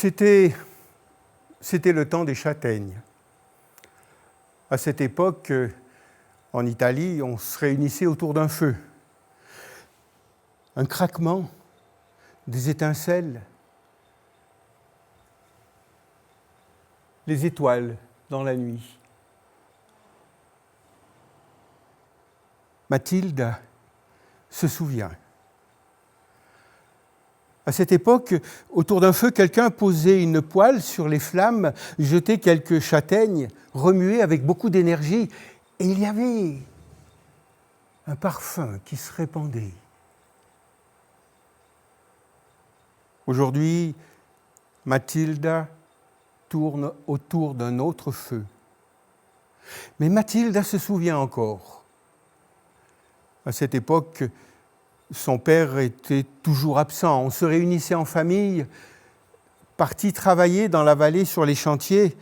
C'était le temps des châtaignes. À cette époque, en Italie, on se réunissait autour d'un feu. Un craquement, des étincelles, les étoiles dans la nuit. Mathilde se souvient. À cette époque, autour d'un feu, quelqu'un posait une poêle sur les flammes, jetait quelques châtaignes, remuait avec beaucoup d'énergie, et il y avait un parfum qui se répandait. Aujourd'hui, Mathilde tourne autour d'un autre feu. Mais Mathilde se souvient encore. À cette époque, son père était toujours absent. On se réunissait en famille, parti travailler dans la vallée sur les chantiers.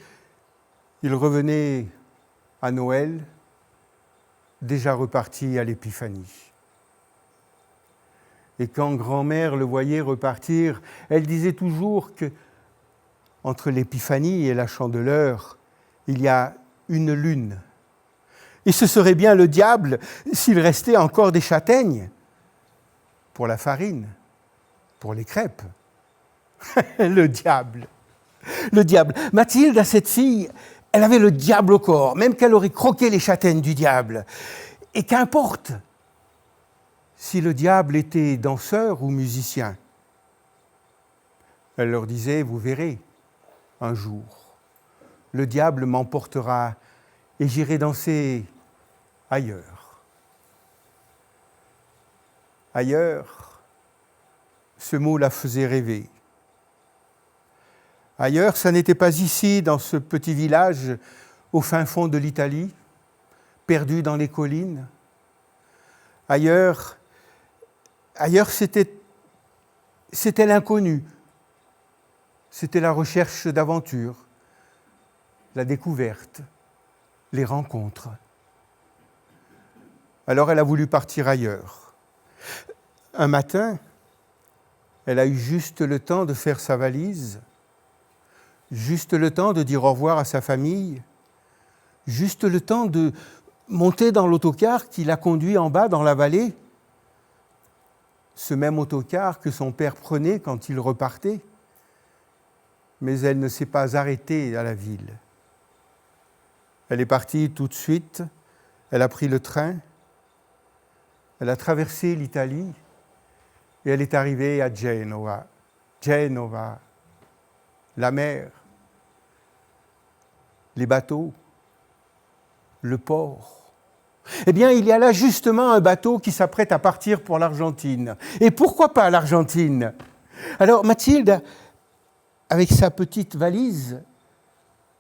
Il revenait à Noël, déjà reparti à l'Épiphanie. Et quand grand-mère le voyait repartir, elle disait toujours que entre l'Épiphanie et la Chandeleur, il y a une lune. Et ce serait bien le diable s'il restait encore des châtaignes pour la farine, pour les crêpes. Le diable. Le diable. Mathilde, cette fille, elle avait le diable au corps, même qu'elle aurait croqué les châtaignes du diable. Et qu'importe si le diable était danseur ou musicien. Elle leur disait, vous verrez, un jour, le diable m'emportera et j'irai danser ailleurs. Ailleurs, ce mot la faisait rêver. Ailleurs, ça n'était pas ici, dans ce petit village, au fin fond de l'Italie, perdu dans les collines. Ailleurs, c'était l'inconnu. C'était la recherche d'aventure, la découverte, les rencontres. Alors elle a voulu partir ailleurs. Un matin, elle a eu juste le temps de faire sa valise, juste le temps de dire au revoir à sa famille, juste le temps de monter dans l'autocar qui l'a conduit en bas dans la vallée, ce même autocar que son père prenait quand il repartait. Mais elle ne s'est pas arrêtée à la ville. Elle est partie tout de suite, elle a pris le train, elle a traversé l'Italie et elle est arrivée à Genova. Genova, la mer, les bateaux, le port. Eh bien, il y a là justement un bateau qui s'apprête à partir pour l'Argentine. Et pourquoi pas l'Argentine ? Alors Mathilde, avec sa petite valise,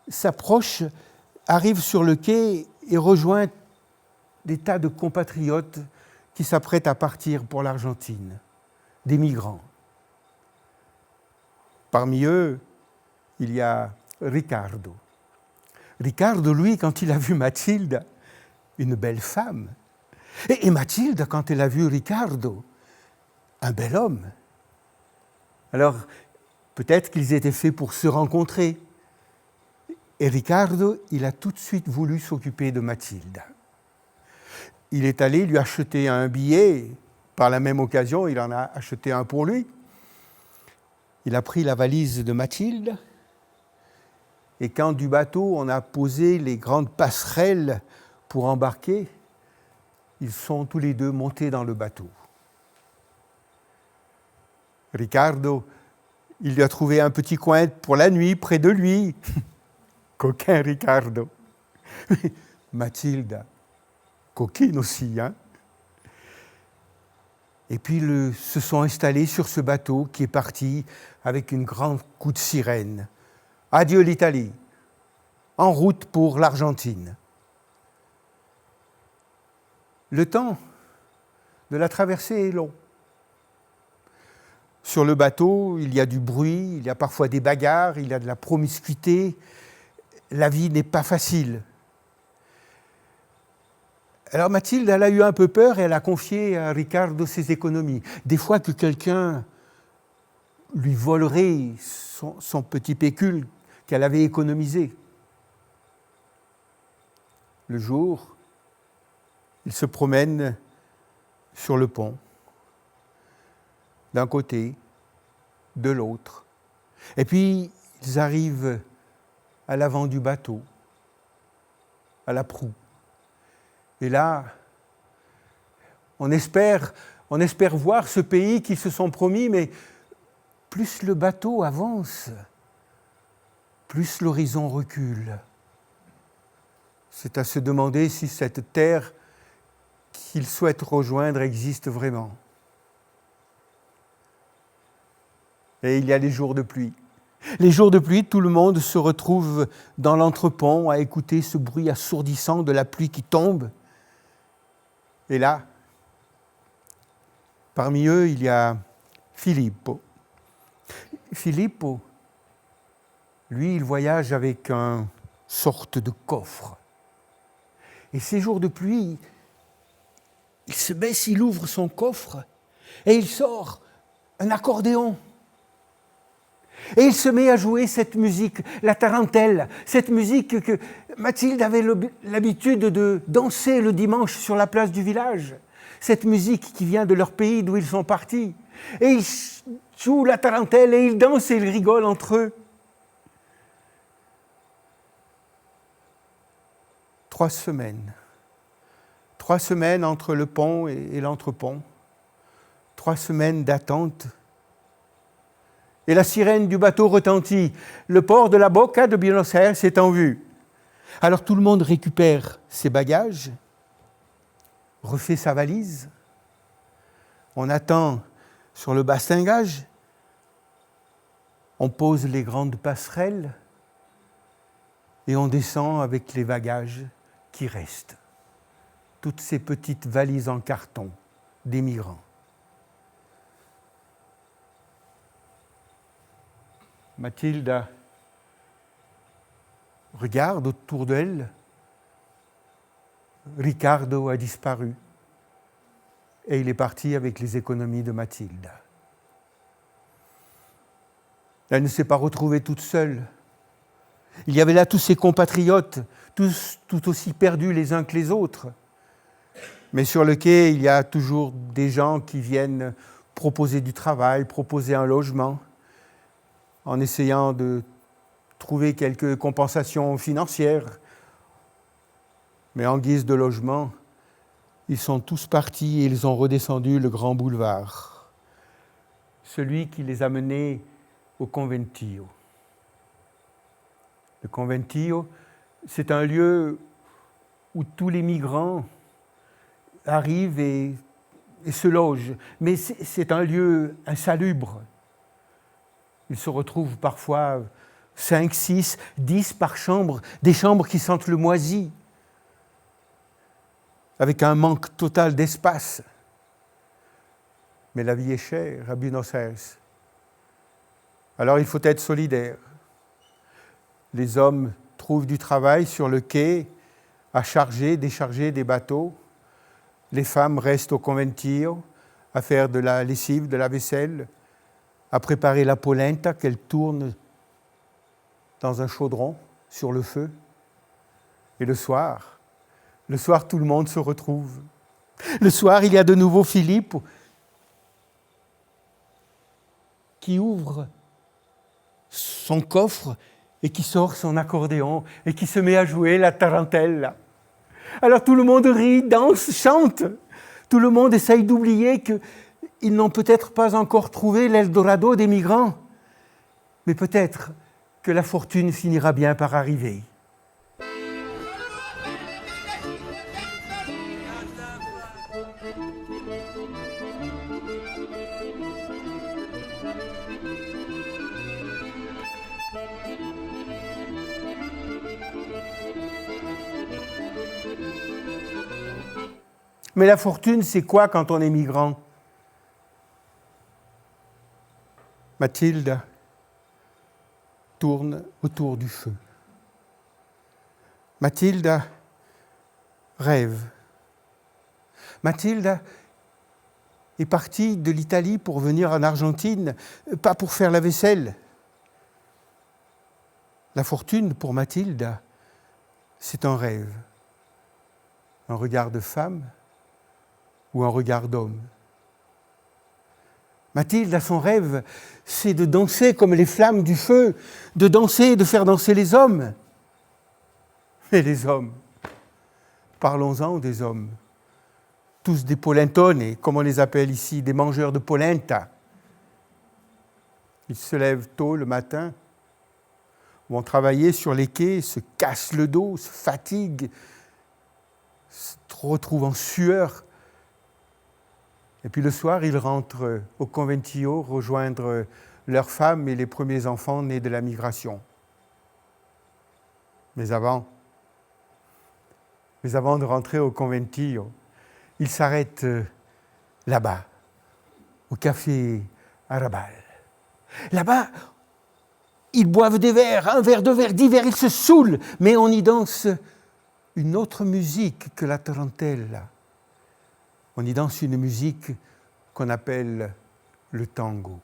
s'approche, arrive sur le quai et rejoint des tas de compatriotes qui s'apprêtent à partir pour l'Argentine, des migrants. Parmi eux, il y a Ricardo. Ricardo, lui, quand il a vu Mathilde, une belle femme. Et Mathilde, quand elle a vu Ricardo, un bel homme. Alors, peut-être qu'ils étaient faits pour se rencontrer. Et Ricardo, il a tout de suite voulu s'occuper de Mathilde. Il est allé lui acheter un billet. Par la même occasion, il en a acheté un pour lui. Il a pris la valise de Mathilde. Et quand du bateau, on a posé les grandes passerelles pour embarquer, ils sont tous les deux montés dans le bateau. Ricardo, il lui a trouvé un petit coin pour la nuit près de lui. Coquin Ricardo. Mathilde, coquine aussi, hein. Et puis se sont installés sur ce bateau qui est parti avec une grande coup de sirène. Adieu l'Italie, en route pour l'Argentine. Le temps de la traversée est long. Sur le bateau, il y a du bruit, il y a parfois des bagarres, il y a de la promiscuité. La vie n'est pas facile. Alors Mathilde, elle a eu un peu peur et elle a confié à Ricardo ses économies. Des fois que quelqu'un lui volerait son petit pécule qu'elle avait économisé. Le jour, ils se promènent sur le pont, d'un côté, de l'autre. Et puis, ils arrivent à l'avant du bateau, à la proue. Et là, on espère voir ce pays qu'ils se sont promis, mais plus le bateau avance, plus l'horizon recule. C'est à se demander si cette terre qu'ils souhaitent rejoindre existe vraiment. Et il y a les jours de pluie. Les jours de pluie, tout le monde se retrouve dans l'entrepont à écouter ce bruit assourdissant de la pluie qui tombe. Et là, parmi eux, il y a Filippo. Filippo, lui, il voyage avec une sorte de coffre. Et ces jours de pluie, il se baisse, il ouvre son coffre et il sort un accordéon. Et il se met à jouer cette musique, la tarentelle, cette musique que Mathilde avait l'habitude de danser le dimanche sur la place du village. Cette musique qui vient de leur pays d'où ils sont partis. Et ils jouent la tarentelle et ils dansent et ils rigolent entre eux. 3 semaines. 3 semaines entre le pont et l'entrepont. 3 semaines d'attente. Et la sirène du bateau retentit. Le port de la Boca de Buenos Aires est en vue. Alors tout le monde récupère ses bagages, refait sa valise. On attend sur le bastingage. On pose les grandes passerelles et on descend avec les bagages qui restent. Toutes ces petites valises en carton des migrants. Mathilde regarde autour d'elle. Ricardo a disparu et il est parti avec les économies de Mathilde. Elle ne s'est pas retrouvée toute seule. Il y avait là tous ses compatriotes, tous tout aussi perdus les uns que les autres. Mais sur le quai, il y a toujours des gens qui viennent proposer du travail, proposer un logement, en essayant de trouver quelques compensations financières. Mais en guise de logement, ils sont tous partis et ils ont redescendu le grand boulevard, celui qui les a menés au Conventillo. Le Conventillo, c'est un lieu où tous les migrants arrivent et se logent, mais c'est un lieu insalubre. Ils se retrouvent parfois 5, 6, 10 par chambre, des chambres qui sentent le moisi, avec un manque total d'espace. Mais la vie est chère à Buenos Aires. Alors il faut être solidaire. Les hommes trouvent du travail sur le quai à charger, décharger des bateaux. Les femmes restent au Conventillo à faire de la lessive, de la vaisselle, à préparer la polenta qu'elles tournent dans un chaudron sur le feu. Et le soir, tout le monde se retrouve. Le soir, il y a de nouveau Philippe qui ouvre son coffre et qui sort son accordéon et qui se met à jouer la tarentelle. Alors tout le monde rit, danse, chante. Tout le monde essaye d'oublier qu'ils n'ont peut-être pas encore trouvé l'Eldorado des migrants. Mais peut-être que la fortune finira bien par arriver. Mais la fortune, c'est quoi quand on est migrant? Mathilde tourne autour du feu. Mathilde rêve. Mathilde est partie de l'Italie pour venir en Argentine, pas pour faire la vaisselle, La fortune, pour Mathilde, c'est un rêve. Un regard de femme ou un regard d'homme. Mathilde, son rêve, c'est de danser comme les flammes du feu, de danser, de faire danser les hommes. Mais les hommes, parlons-en des hommes, tous des polentones, comme on les appelle ici, des mangeurs de polenta. Ils se lèvent tôt le matin, vont travailler sur les quais, se cassent le dos, se fatiguent, se retrouvent en sueur. Et puis le soir, ils rentrent au conventillo rejoindre leurs femmes et les premiers enfants nés de la migration. Mais avant de rentrer au conventillo, ils s'arrêtent là-bas, au café Arrabal. Là-bas, ils boivent des verres, un verre, deux verres, 10 verres, ils se saoulent, mais on y danse une autre musique que la tarantella. On y danse une musique qu'on appelle le tango.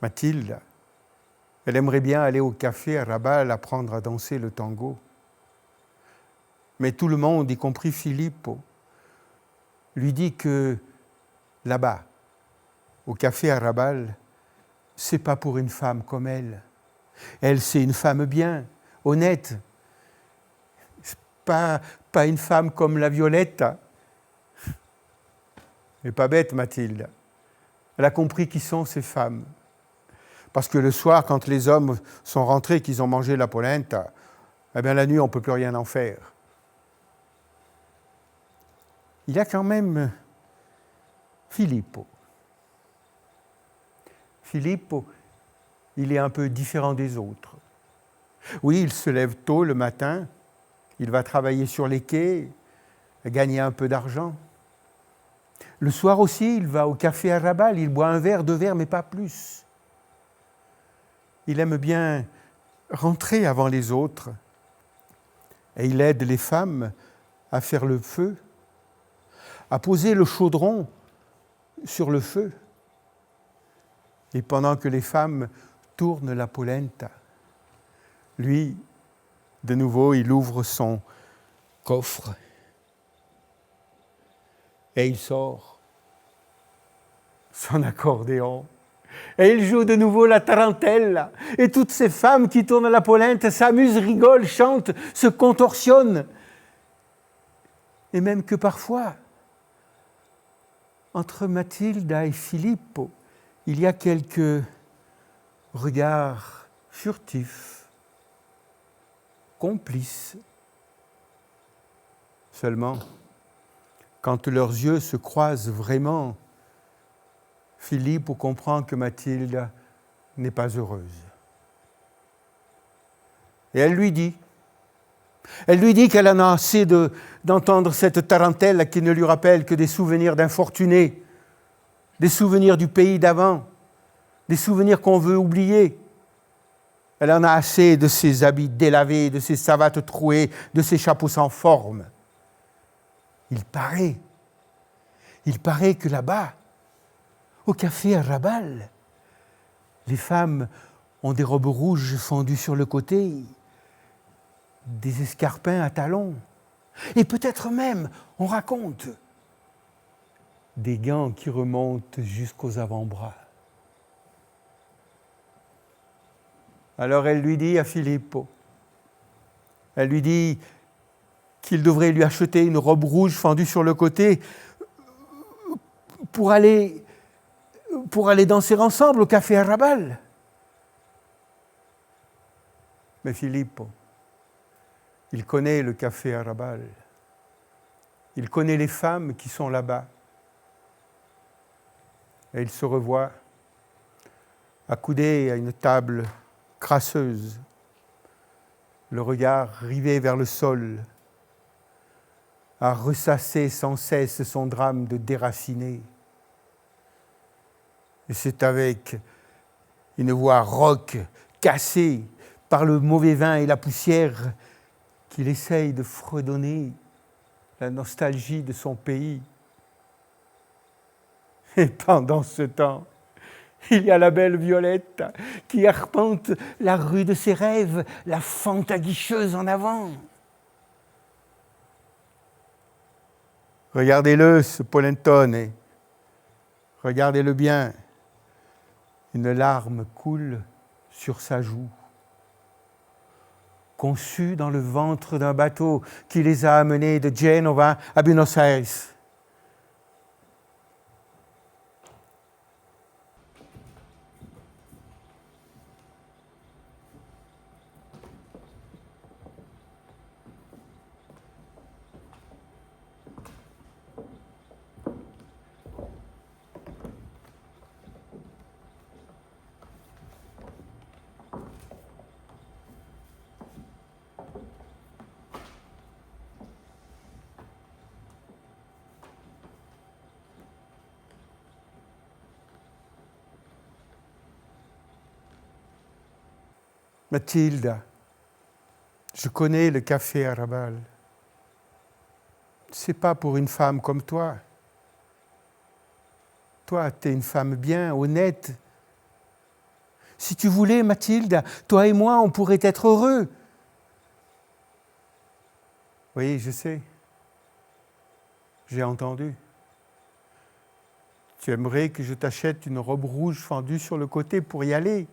Mathilde, elle aimerait bien aller au café Arrabal apprendre à danser le tango. Mais tout le monde, y compris Filippo, lui dit que là-bas, au café Arrabal, c'est pas pour une femme comme elle. Elle, c'est une femme bien, honnête. Pas une femme comme la Violetta. Elle n'est pas bête, Mathilde. Elle a compris qui sont ces femmes. Parce que le soir, quand les hommes sont rentrés, qu'ils ont mangé la polenta, eh bien la nuit, on ne peut plus rien en faire. Il y a quand même Filippo. Filippo, il est un peu différent des autres. Oui, il se lève tôt le matin, il va travailler sur les quais, gagner un peu d'argent. Le soir aussi, il va au café Arrabal, il boit un verre, 2 verres, mais pas plus. Il aime bien rentrer avant les autres et il aide les femmes à faire le feu, à poser le chaudron sur le feu. Et pendant que les femmes tournent la polenta, lui, de nouveau, il ouvre son coffre et il sort son accordéon. Et il joue de nouveau la tarantella. Et toutes ces femmes qui tournent la polenta s'amusent, rigolent, chantent, se contorsionnent. Et même que parfois, entre Mathilda et Filippo, il y a quelques regards furtifs, complices. Seulement, quand leurs yeux se croisent vraiment, Filippo comprend que Mathilde n'est pas heureuse. Et elle lui dit qu'elle en a assez d'entendre cette tarentelle qui ne lui rappelle que des souvenirs d'infortunés, des souvenirs du pays d'avant, des souvenirs qu'on veut oublier. Elle en a assez de ses habits délavés, de ses savates trouées, de ses chapeaux sans forme. Il paraît que là-bas, au café Arrabal, les femmes ont des robes rouges fendues sur le côté, des escarpins à talons, et peut-être même, on raconte, des gants qui remontent jusqu'aux avant-bras. Alors elle lui dit à Filippo, elle lui dit qu'il devrait lui acheter une robe rouge fendue sur le côté pour aller danser ensemble au café Arrabal. Mais Filippo, il connaît le café Arrabal. Il connaît les femmes qui sont là-bas. Et il se revoit accoudé à une table crasseuse, le regard rivé vers le sol, à ressasser sans cesse son drame de déraciné. Et c'est avec une voix rauque, cassée par le mauvais vin et la poussière, qu'il essaye de fredonner la nostalgie de son pays. Et pendant ce temps, Il y a la belle Violette qui arpente la rue de ses rêves, la fantaguicheuse en avant. Regardez-le, ce polentone. Regardez-le bien. Une larme coule sur sa joue. Conçus dans le ventre d'un bateau qui les a amenés de Genova à Buenos Aires. Mathilde, je connais le café Arrabal. C'est pas pour une femme comme toi. Toi, t'es une femme bien, honnête. Si tu voulais, Mathilde, toi et moi, on pourrait être heureux. Oui, je sais. J'ai entendu. Tu aimerais que je t'achète une robe rouge fendue sur le côté pour y aller.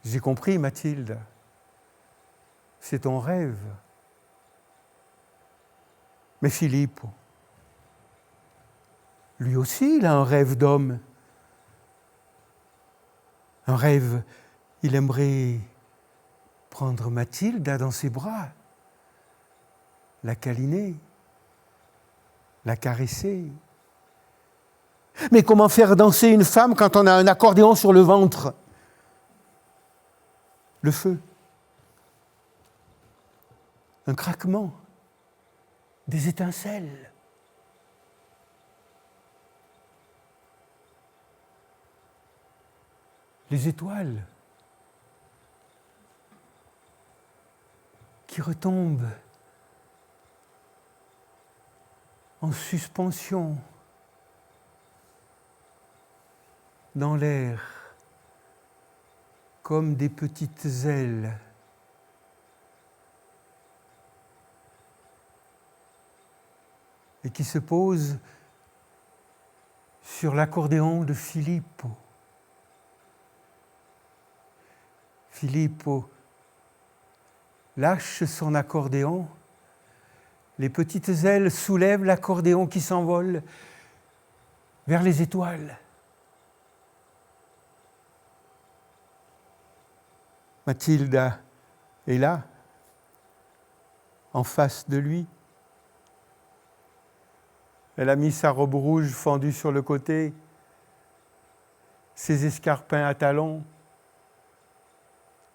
J'ai compris, Mathilde. C'est ton rêve. Mais Philippe, lui aussi, il a un rêve d'homme. Un rêve, il aimerait prendre Mathilde dans ses bras, la câliner, la caresser. Mais comment faire danser une femme quand on a un accordéon sur le ventre ? Le feu, un craquement, des étincelles. Les étoiles qui retombent en suspension dans l'air comme des petites ailes. Et qui se posent sur l'accordéon de Filippo. Filippo lâche son accordéon, les petites ailes soulèvent l'accordéon qui s'envole vers les étoiles. Mathilde est là, en face de lui. Elle a mis sa robe rouge fendue sur le côté, ses escarpins à talons,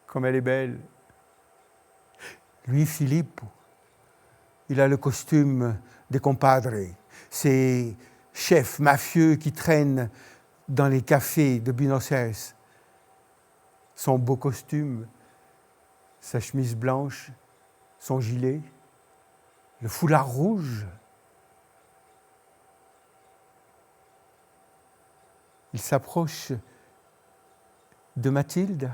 comme elle est belle. Lui, Philippe, il a le costume des compadres, ces chefs mafieux qui traînent dans les cafés de Buenos Aires. Son beau costume, sa chemise blanche, son gilet, le foulard rouge. Il s'approche de Mathilde.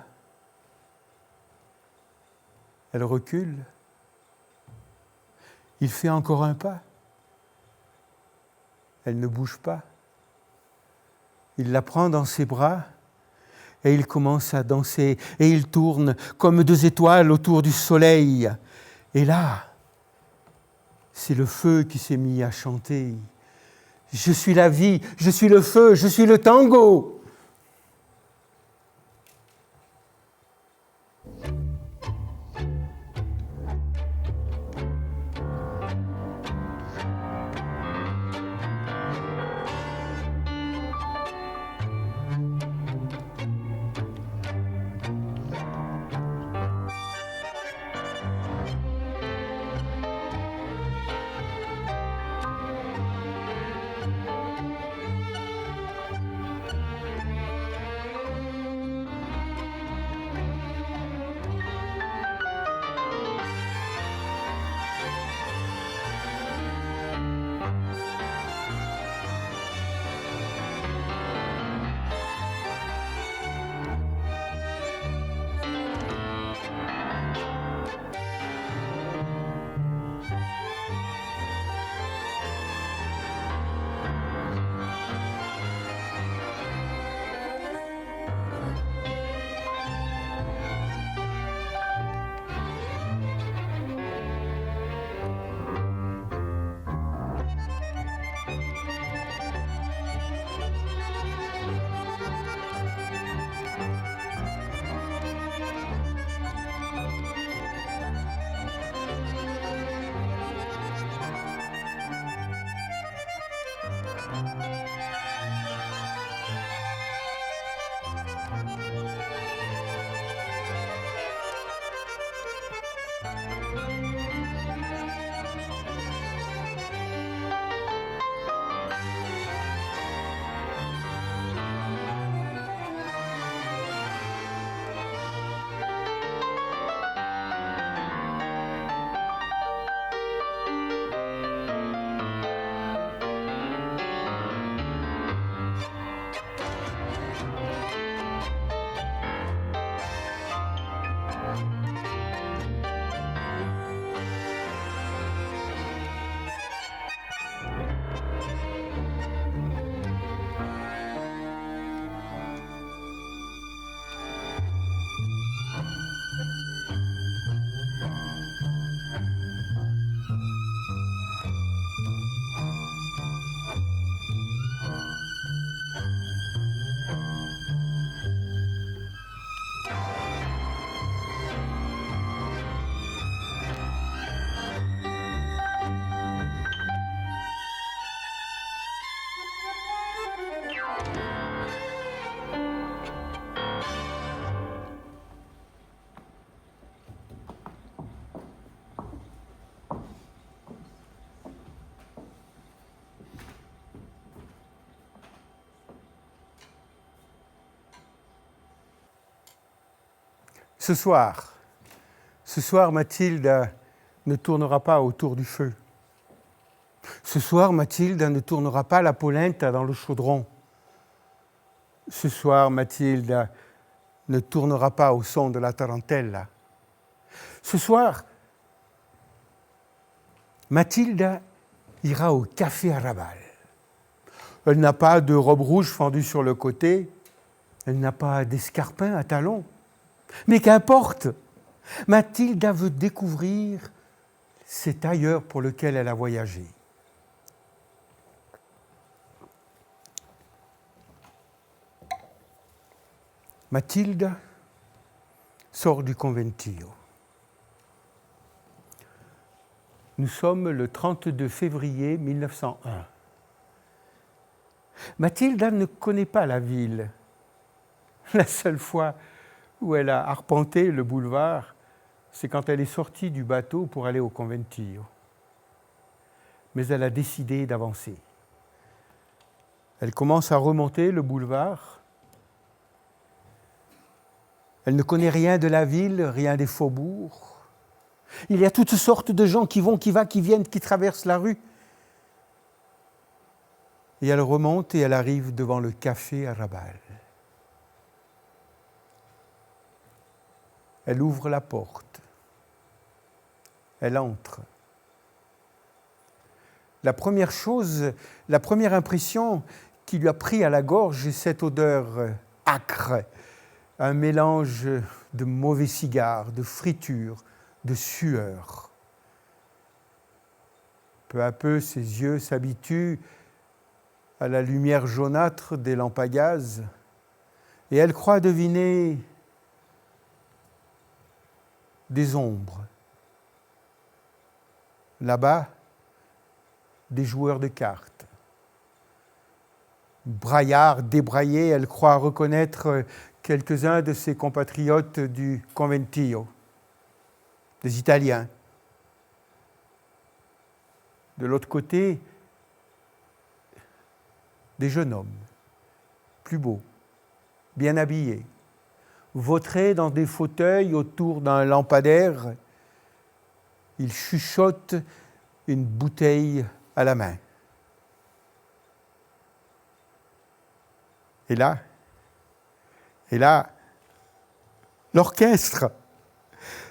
Elle recule. Il fait encore un pas. Elle ne bouge pas. Il la prend dans ses bras et il commence à danser. Et il tourne comme deux étoiles autour du soleil. Et là, c'est le feu qui s'est mis à chanter. Je suis la vie, je suis le feu, je suis le tango. Ce soir, Mathilde ne tournera pas autour du feu. Ce soir, Mathilde ne tournera pas la polenta dans le chaudron. Ce soir, Mathilde ne tournera pas au son de la tarentella. Ce soir, Mathilde ira au café à Rabal. Elle n'a pas de robe rouge fendue sur le côté, elle n'a pas d'escarpins à talons. Mais qu'importe, Mathilde veut découvrir cet ailleurs pour lequel elle a voyagé. Mathilde sort du conventillo. Nous sommes le 32 février 1901. Mathilde ne connaît pas la ville. La seule fois où elle a arpenté le boulevard, c'est quand elle est sortie du bateau pour aller au conventillo. Mais elle a décidé d'avancer. Elle commence à remonter le boulevard. Elle ne connaît rien de la ville, rien des faubourgs. Il y a toutes sortes de gens qui vont, qui viennent, qui traversent la rue. Et elle remonte et elle arrive devant le café à Rabal. Elle ouvre la porte. Elle entre. La première impression qui lui a pris à la gorge, est cette odeur âcre, un mélange de mauvais cigares, de friture, de sueur. Peu à peu, ses yeux s'habituent à la lumière jaunâtre des lampes à gaz et elle croit deviner des ombres. Là-bas, des joueurs de cartes. Braillards, débraillés, elle croit reconnaître quelques-uns de ses compatriotes du conventillo, des Italiens. De l'autre côté, des jeunes hommes, plus beaux, bien habillés, vautrés dans des fauteuils autour d'un lampadaire. Ils chuchotent une bouteille à la main. Et là, l'orchestre,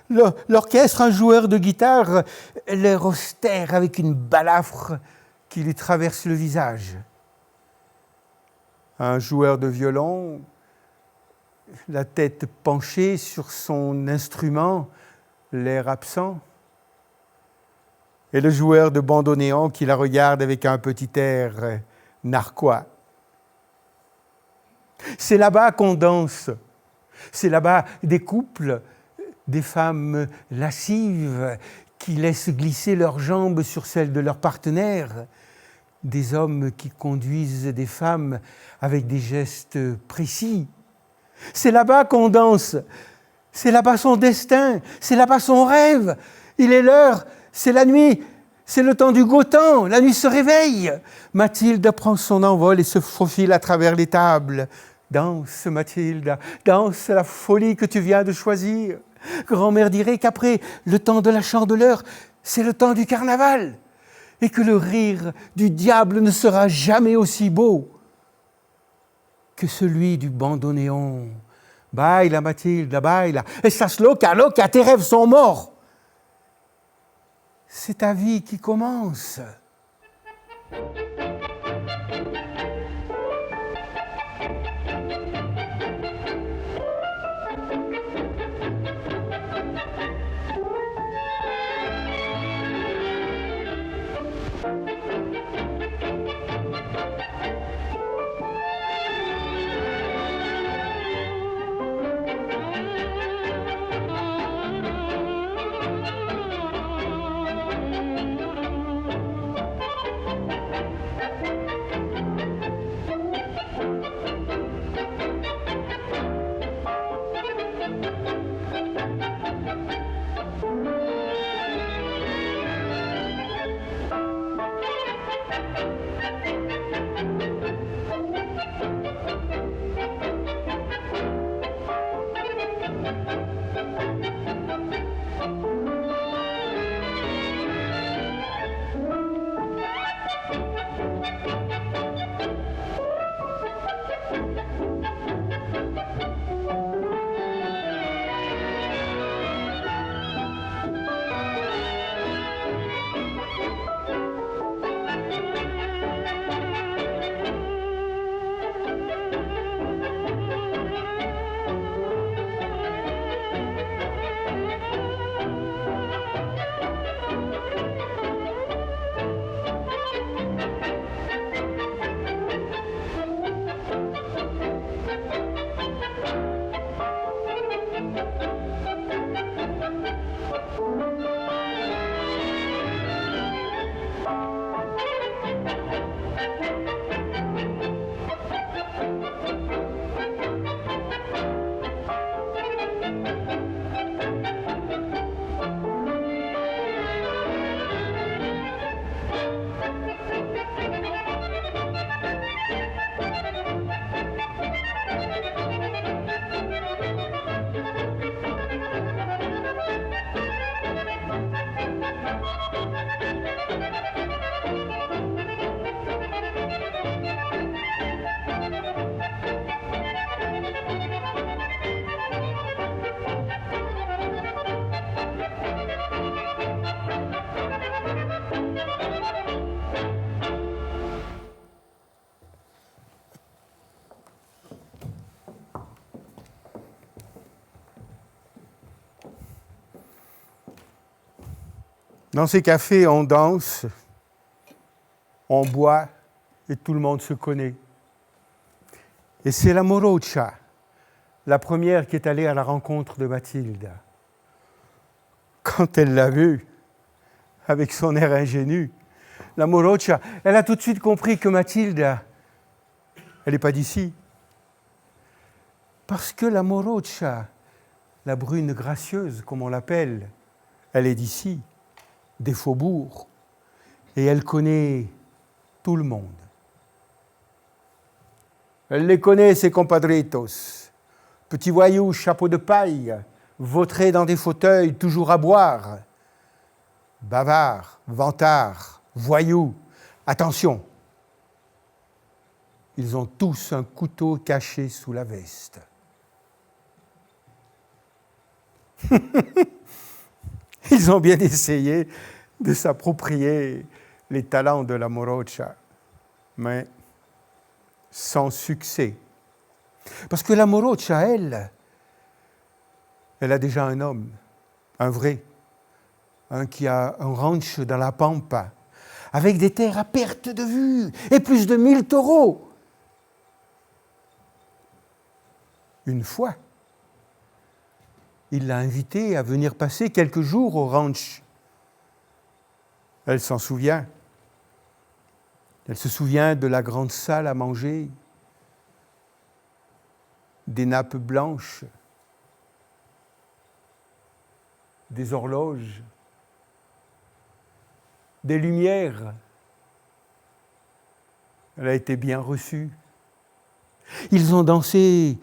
un joueur de guitare, l'air austère avec une balafre qui lui traverse le visage. Un joueur de violon, la tête penchée sur son instrument, l'air absent. Et le joueur de bandoneon qui la regarde avec un petit air narquois. C'est là-bas qu'on danse. C'est là-bas des couples, des femmes lascives qui laissent glisser leurs jambes sur celles de leurs partenaires, des hommes qui conduisent des femmes avec des gestes précis. C'est là-bas qu'on danse. C'est là-bas son destin. C'est là-bas son rêve. Il est l'heure. C'est la nuit. C'est le temps du beau temps. La nuit se réveille. Mathilde prend son envol et se faufile à travers les tables. Danse, Mathilde, danse la folie que tu viens de choisir. Grand-mère dirait qu'après le temps de la chandeleur, c'est le temps du carnaval, et que le rire du diable ne sera jamais aussi beau que celui du bandoneon. Baila, Mathilde, baila. Estás loca, loca, tes rêves sont morts. C'est ta vie qui commence. Dans ces cafés, on danse, on boit et tout le monde se connaît. Et c'est la Morocha, la première qui est allée à la rencontre de Mathilde. Quand elle l'a vue, avec son air ingénu, la Morocha, elle a tout de suite compris que Mathilde, elle n'est pas d'ici. Parce que la Morocha, la brune gracieuse, comme on l'appelle, elle est d'ici, des faubourgs, et elle connaît tout le monde. Elle les connaît, ses compadritos, petits voyous, chapeaux de paille, vautrés dans des fauteuils, toujours à boire, bavards, vantards, voyous. Attention, ils ont tous un couteau caché sous la veste. Ils ont bien essayé de s'approprier les talents de la Morocha, mais sans succès. Parce que la Morocha, elle a déjà un homme, un vrai, un qui a un ranch dans la Pampa, avec des terres à perte de vue et plus de 1000 taureaux. Une fois, il l'a invitée à venir passer quelques jours au ranch. Elle s'en souvient. Elle se souvient de la grande salle à manger, des nappes blanches, des horloges, des lumières. Elle a été bien reçue. Ils ont dansé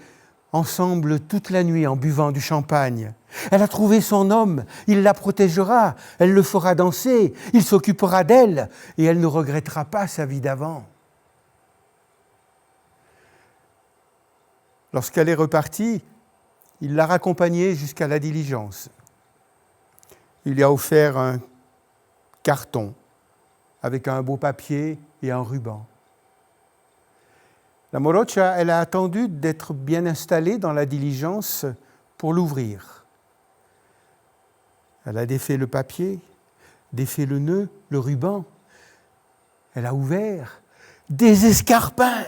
ensemble toute la nuit en buvant du champagne. Elle a trouvé son homme, il la protégera, elle le fera danser, il s'occupera d'elle et elle ne regrettera pas sa vie d'avant. Lorsqu'elle est repartie, il l'a raccompagnée jusqu'à la diligence. Il lui a offert un carton avec un beau papier et un ruban. La Morocha, elle a attendu d'être bien installée dans la diligence pour l'ouvrir. Elle a défait le papier, défait le nœud, le ruban. Elle a ouvert des escarpins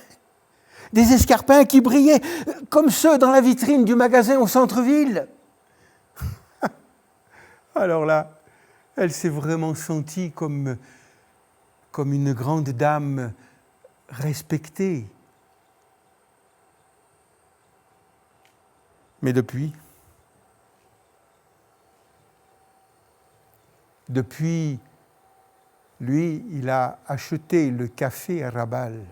qui brillaient comme ceux dans la vitrine du magasin au centre-ville. Alors là, elle s'est vraiment sentie comme une grande dame respectée. Mais depuis, lui, il a acheté le café à Rabal.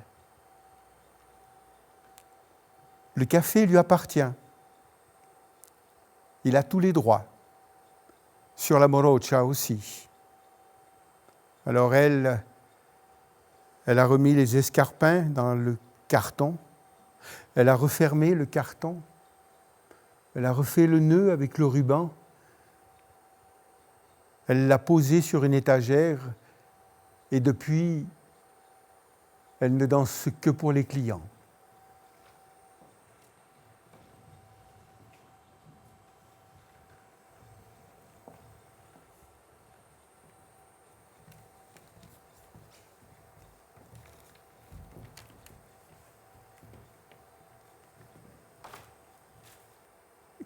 Le café lui appartient. Il a tous les droits. Sur la Morocha aussi. Alors elle a remis les escarpins dans le carton. Elle a refermé le carton. Elle a refait le nœud avec le ruban. Elle l'a posé sur une étagère et depuis, elle ne danse que pour les clients.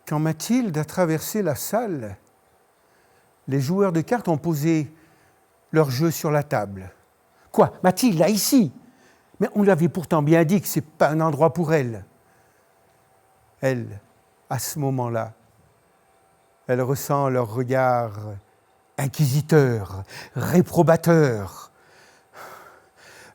Quand Mathilde a traversé la salle, les joueurs de cartes ont posé leur jeu sur la table. Quoi, Mathilde, là, ici? Mais on lui avait pourtant bien dit que ce n'est pas un endroit pour elle. Elle, à ce moment-là, elle ressent leur regard inquisiteur, réprobateur.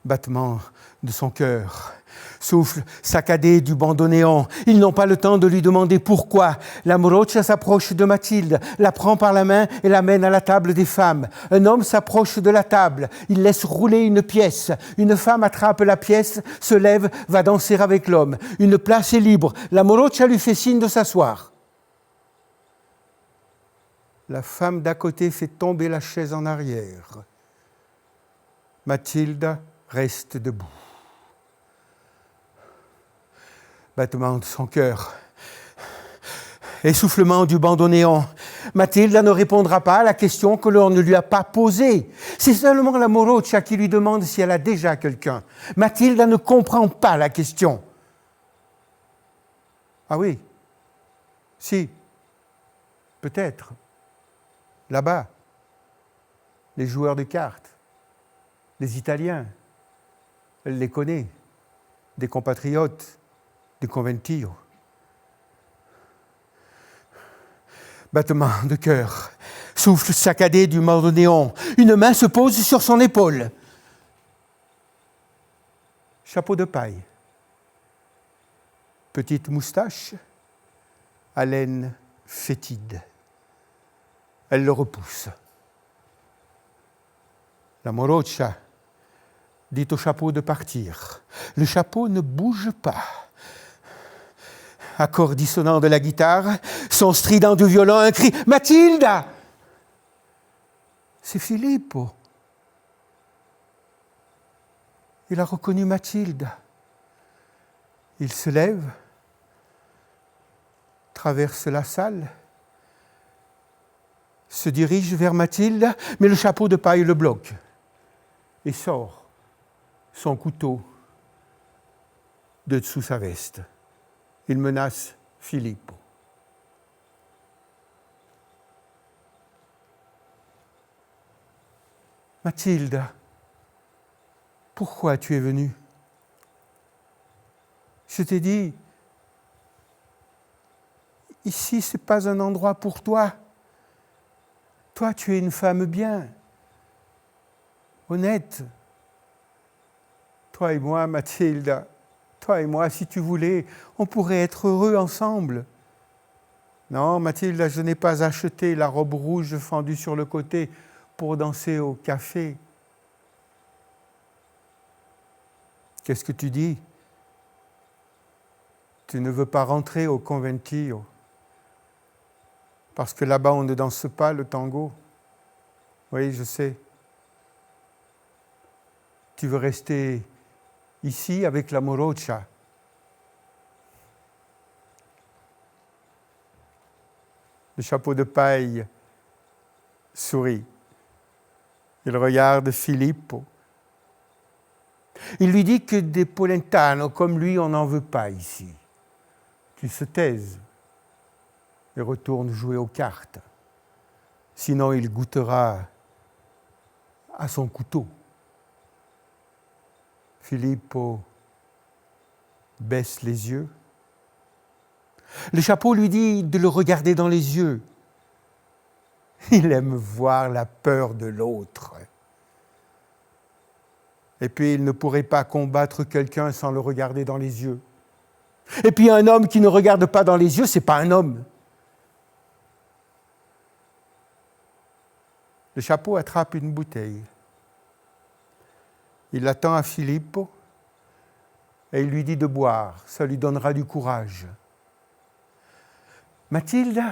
Battement de son cœur. Souffle saccadé du bandoneon. Ils n'ont pas le temps de lui demander pourquoi. La morocha s'approche de Mathilde, la prend par la main et l'amène à la table des femmes. Un homme s'approche de la table. Il laisse rouler une pièce. Une femme attrape la pièce, se lève, va danser avec l'homme. Une place est libre. La morocha lui fait signe de s'asseoir. La femme d'à côté fait tomber la chaise en arrière. Mathilde reste debout. Battement de son cœur. Essoufflement du bandoneon. Mathilde ne répondra pas à la question que l'on ne lui a pas posée. C'est seulement la morocha qui lui demande si elle a déjà quelqu'un. Mathilde ne comprend pas la question. Ah oui, si, peut-être. Là-bas, les joueurs de cartes, les Italiens, elle les connaît, des compatriotes, du conventillo. Battement de cœur, souffle saccadé du bandoneon. Une main se pose sur son épaule. Chapeau de paille, petite moustache, haleine fétide. Elle le repousse. La morocha dit au chapeau de partir. Le chapeau ne bouge pas. Accord dissonant de la guitare, son strident du violon, un cri « Mathilda !» C'est Filippo. Il a reconnu Mathilde. Il se lève, traverse la salle, se dirige vers Mathilde, mais le chapeau de paille le bloque et sort son couteau de dessous sa veste. Il menace Filippo. Mathilde, pourquoi tu es venue? Je t'ai dit, ici, ce n'est pas un endroit pour toi. Toi, tu es une femme bien, honnête. Toi et moi, Mathilde, toi et moi, si tu voulais, on pourrait être heureux ensemble. Non, Mathilde, je n'ai pas acheté la robe rouge fendue sur le côté pour danser au café. Qu'est-ce que tu dis? Tu ne veux pas rentrer au conventillo parce que là-bas, on ne danse pas le tango. Oui, je sais. Tu veux rester ici avec la morocha. Le chapeau de paille sourit. Il regarde Filippo. Il lui dit que des polentanos comme lui, on n'en veut pas ici. Qu'il se taise et retourne jouer aux cartes. Sinon, il goûtera à son couteau. Filippo baisse les yeux. Le chapeau lui dit de le regarder dans les yeux. Il aime voir la peur de l'autre. Et puis, il ne pourrait pas combattre quelqu'un sans le regarder dans les yeux. Et puis, un homme qui ne regarde pas dans les yeux, ce n'est pas un homme. Le chapeau attrape une bouteille. Il la tend à Filippo et il lui dit de boire. Ça lui donnera du courage. Mathilde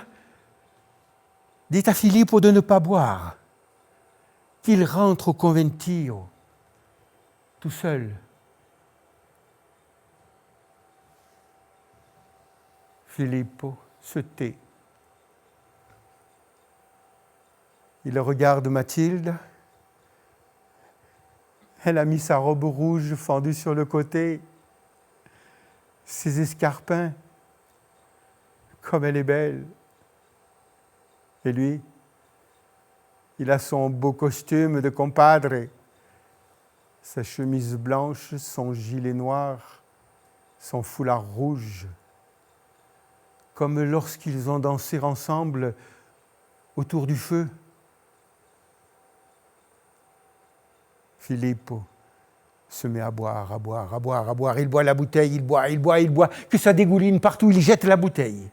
dit à Filippo de ne pas boire, qu'il rentre au conventio, tout seul. Filippo se tait. Il regarde Mathilde. Elle a mis sa robe rouge fendue sur le côté, ses escarpins, comme elle est belle. Et lui, il a son beau costume de compadre, sa chemise blanche, son gilet noir, son foulard rouge, comme lorsqu'ils ont dansé ensemble autour du feu. Filippo se met à boire, à boire, à boire, à boire. Il boit la bouteille, il boit, il boit, il boit, que ça dégouline partout, il jette la bouteille.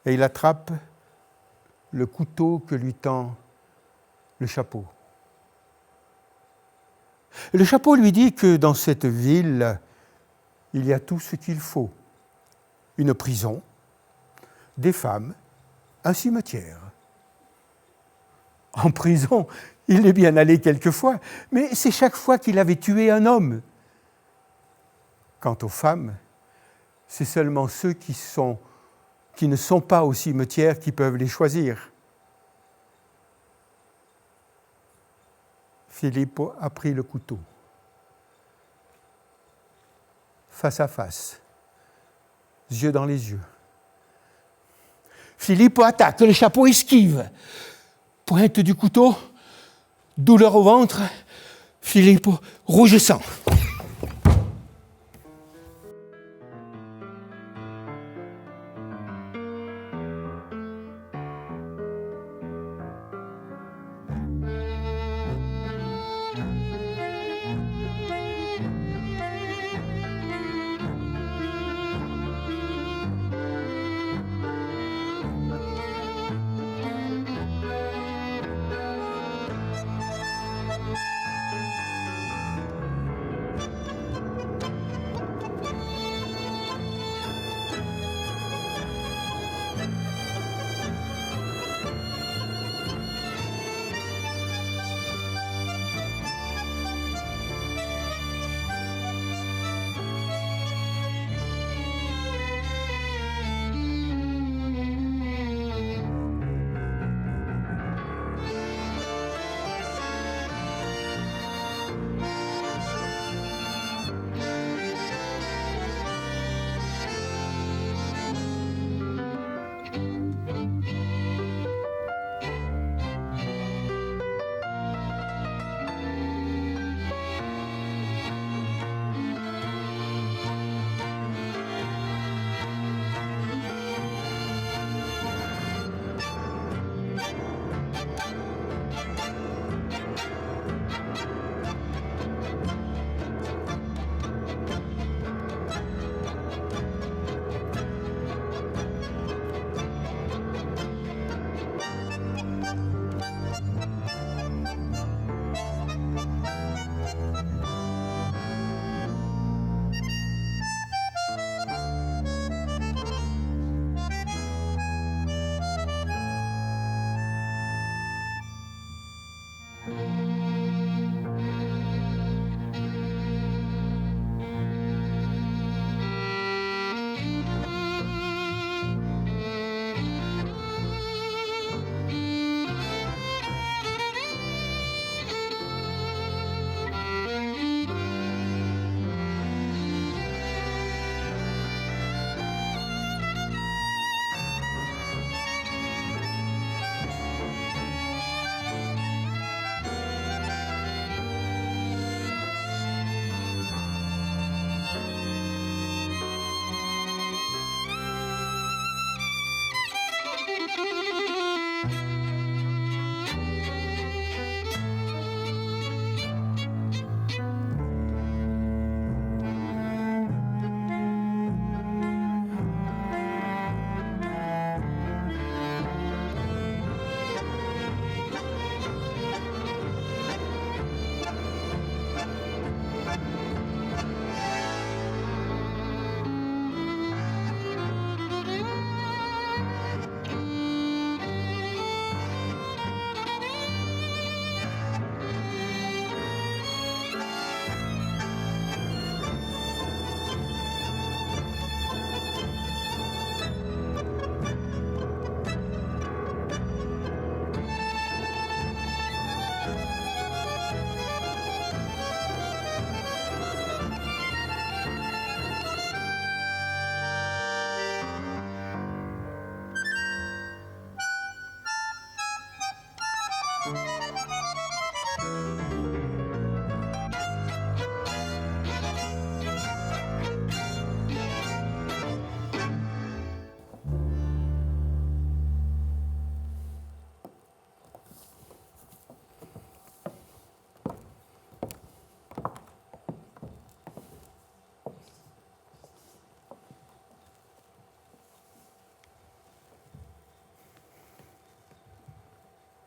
Et il attrape le couteau que lui tend le chapeau. Le chapeau lui dit que dans cette ville, il y a tout ce qu'il faut. Une prison, des femmes, un cimetière. En prison, il est bien allé quelquefois, mais c'est chaque fois qu'il avait tué un homme. Quant aux femmes, c'est seulement ceux qui ne sont pas au cimetière qui peuvent les choisir. Filippo a pris le couteau. Face à face, yeux dans les yeux. Filippo attaque, le chapeau esquive. Pointe du couteau, douleur au ventre, Filippo rouge sang.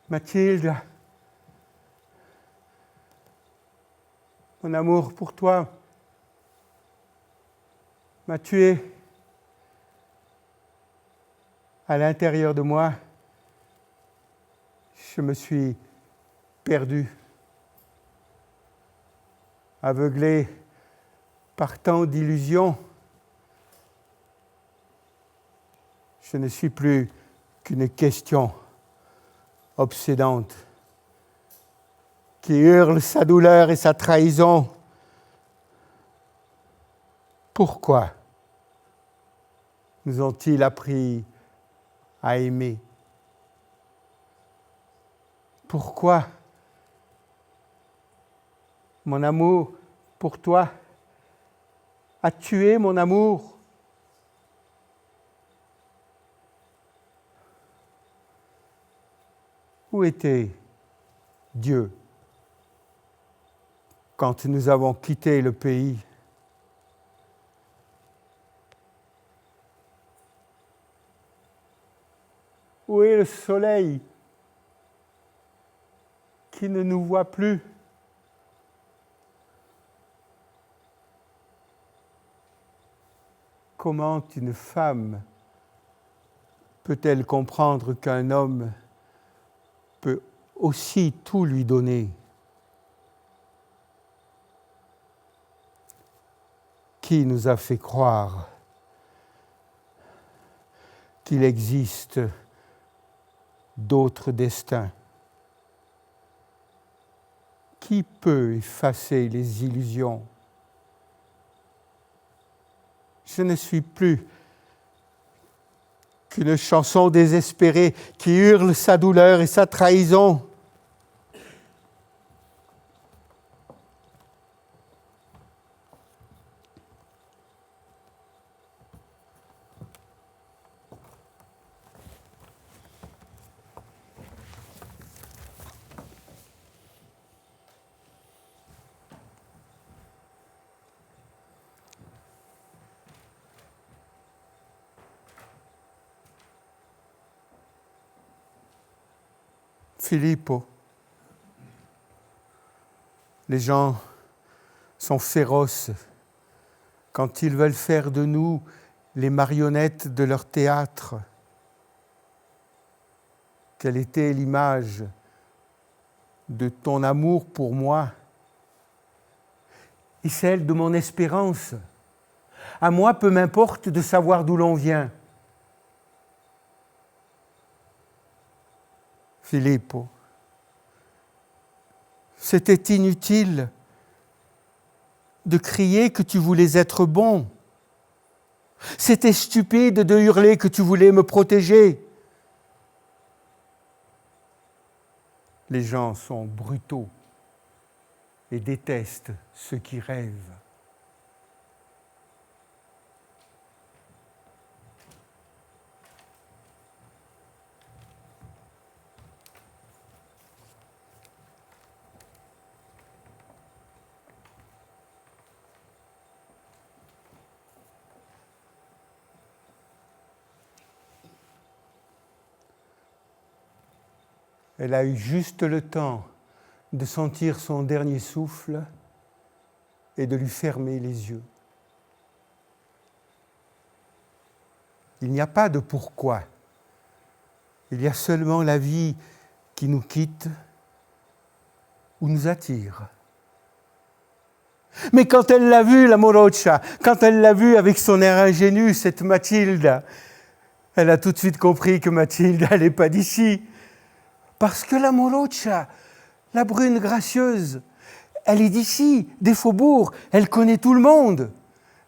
Mathilde, mon amour pour toi m'a tué à l'intérieur de moi. Je me suis perdu, aveuglé par tant d'illusions. Je ne suis plus qu'une question obsédante qui hurle sa douleur et sa trahison. Pourquoi nous ont-ils appris à aimer? Pourquoi mon amour pour toi a tué mon amour? Où était Dieu quand nous avons quitté le pays? Où est le soleil qui ne nous voit plus? Comment une femme peut-elle comprendre qu'un homme peut aussi tout lui donner? Qui nous a fait croire qu'il existe d'autres destins? Qui peut effacer les illusions? Je ne suis plus qu'une chanson désespérée qui hurle sa douleur et sa trahison. Filippo, les gens sont féroces quand ils veulent faire de nous les marionnettes de leur théâtre. Quelle était l'image de ton amour pour moi et celle de mon espérance? À moi, peu m'importe de savoir d'où l'on vient. Filippo, c'était inutile de crier que tu voulais être bon. C'était stupide de hurler que tu voulais me protéger. Les gens sont brutaux et détestent ceux qui rêvent. Elle a eu juste le temps de sentir son dernier souffle et de lui fermer les yeux. Il n'y a pas de pourquoi. Il y a seulement la vie qui nous quitte ou nous attire. Mais quand elle l'a vu, la Morocha, quand elle l'a vu avec son air ingénu, cette Mathilde, elle a tout de suite compris que Mathilde n'allait pas d'ici. Parce que la Morocha, la brune gracieuse, elle est d'ici, des faubourgs, elle connaît tout le monde.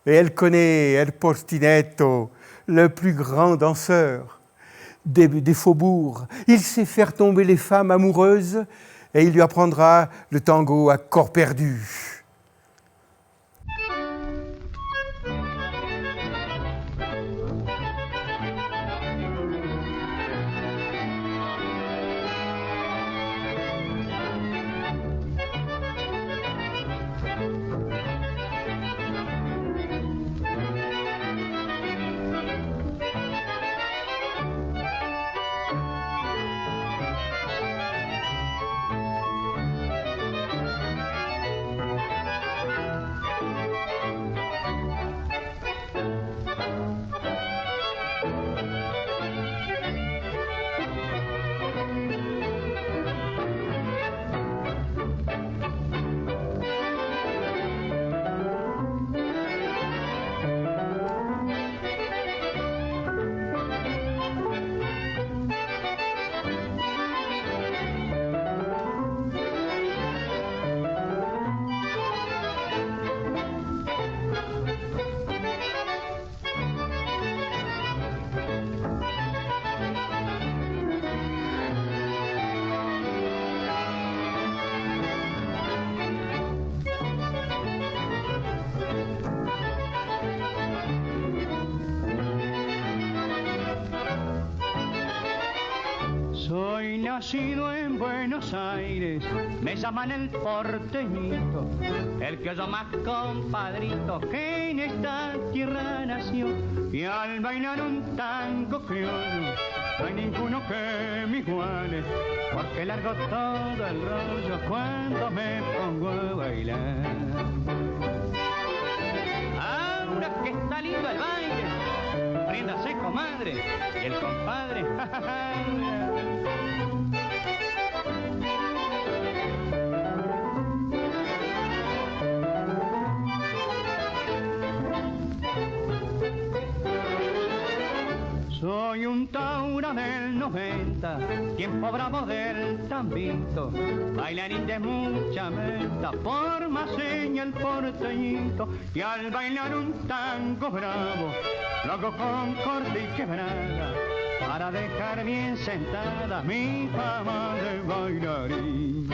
Et elle connaît El Portinetto, le plus grand danseur des faubourgs. Il sait faire tomber les femmes amoureuses et il lui apprendra le tango à corps perdu. nacido en Buenos Aires, me llaman el porteñito, el que yo más compadrito que en esta tierra nació. Y al bailar un tango criollo, no hay ninguno que me iguale, porque largo todo el rollo cuando me pongo a bailar. Ahora que está lindo el baile, ríndase comadre, y el compadre, soy un taura del 90, tiempo bravo del tambito, bailarín de mucha meta, por más seña el porteñito, y al bailar un tango bravo, lo hago con corte y quebrada, para dejar bien sentada mi fama de bailarín.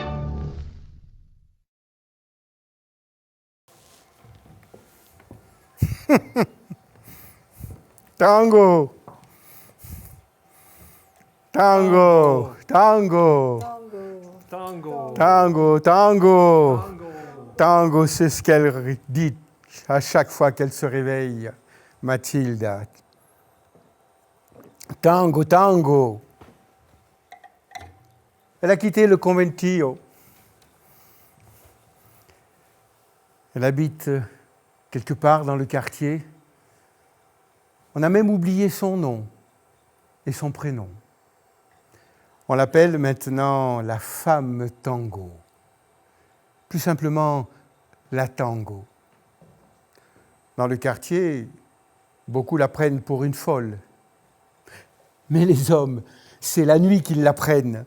Tango. Tango, tango, Tango. tango, tango. Tango, c'est ce qu'elle dit à chaque fois qu'elle se réveille, Mathilda. Tango, tango. Elle a quitté le conventillo. Elle habite quelque part dans le quartier. On a même oublié son nom et son prénom. On l'appelle maintenant la femme tango. Plus simplement, la tango. Dans le quartier, beaucoup la prennent pour une folle. Mais les hommes, c'est la nuit qu'ils la prennent.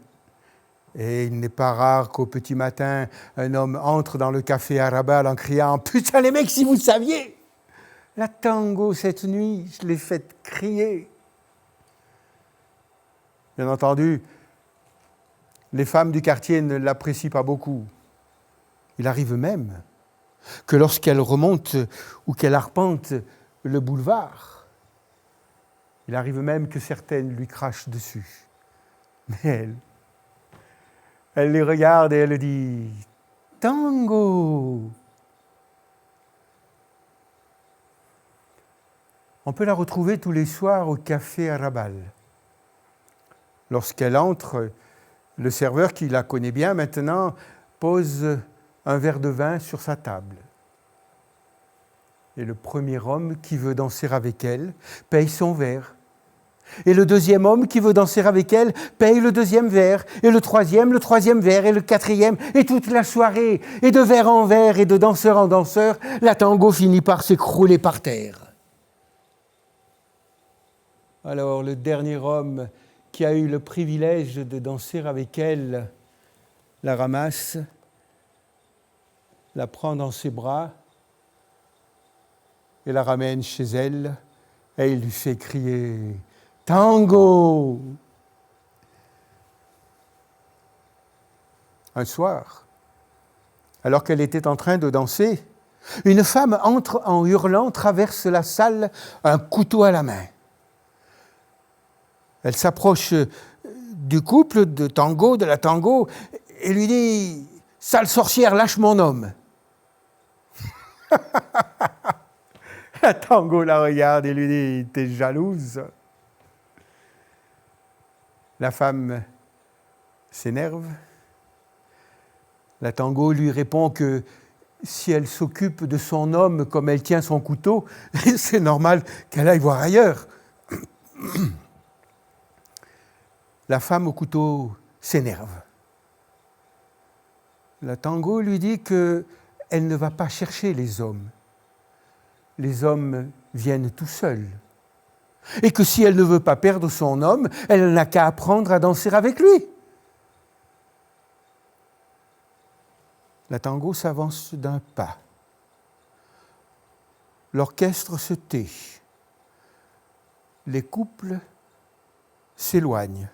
Et il n'est pas rare qu'au petit matin, un homme entre dans le café Arabal en criant « Putain les mecs, si vous saviez ! La tango cette nuit, je l'ai faite crier !» Bien entendu, les femmes du quartier ne l'apprécient pas beaucoup. Il arrive même que lorsqu'elle remonte ou qu'elle arpente le boulevard, il arrive même que certaines lui crachent dessus. Mais elle les regarde et elle dit « Tango !» On peut la retrouver tous les soirs au café Arabal. Lorsqu'elle entre, le serveur, qui la connaît bien maintenant, pose un verre de vin sur sa table. Et le premier homme qui veut danser avec elle paye son verre. Et le deuxième homme qui veut danser avec elle paye le deuxième verre. Et le troisième verre, et le quatrième. Et toute la soirée, et de verre en verre, et de danseur en danseur, la tango finit par s'écrouler par terre. Alors le dernier homme qui a eu le privilège de danser avec elle, la ramasse, la prend dans ses bras et la ramène chez elle et il lui fait crier « Tango !» Un soir, alors qu'elle était en train de danser, une femme entre en hurlant, traverse la salle, un couteau à la main. Elle s'approche du couple de la tango, et lui dit « Sale sorcière, lâche mon homme !» La tango la regarde et lui dit « T'es jalouse ?» La femme s'énerve. La tango lui répond que si elle s'occupe de son homme comme elle tient son couteau, c'est normal qu'elle aille voir ailleurs. La femme au couteau s'énerve. La tango lui dit qu'elle ne va pas chercher les hommes. Les hommes viennent tout seuls. Et que si elle ne veut pas perdre son homme, elle n'a qu'à apprendre à danser avec lui. La tango s'avance d'un pas. L'orchestre se tait. Les couples s'éloignent.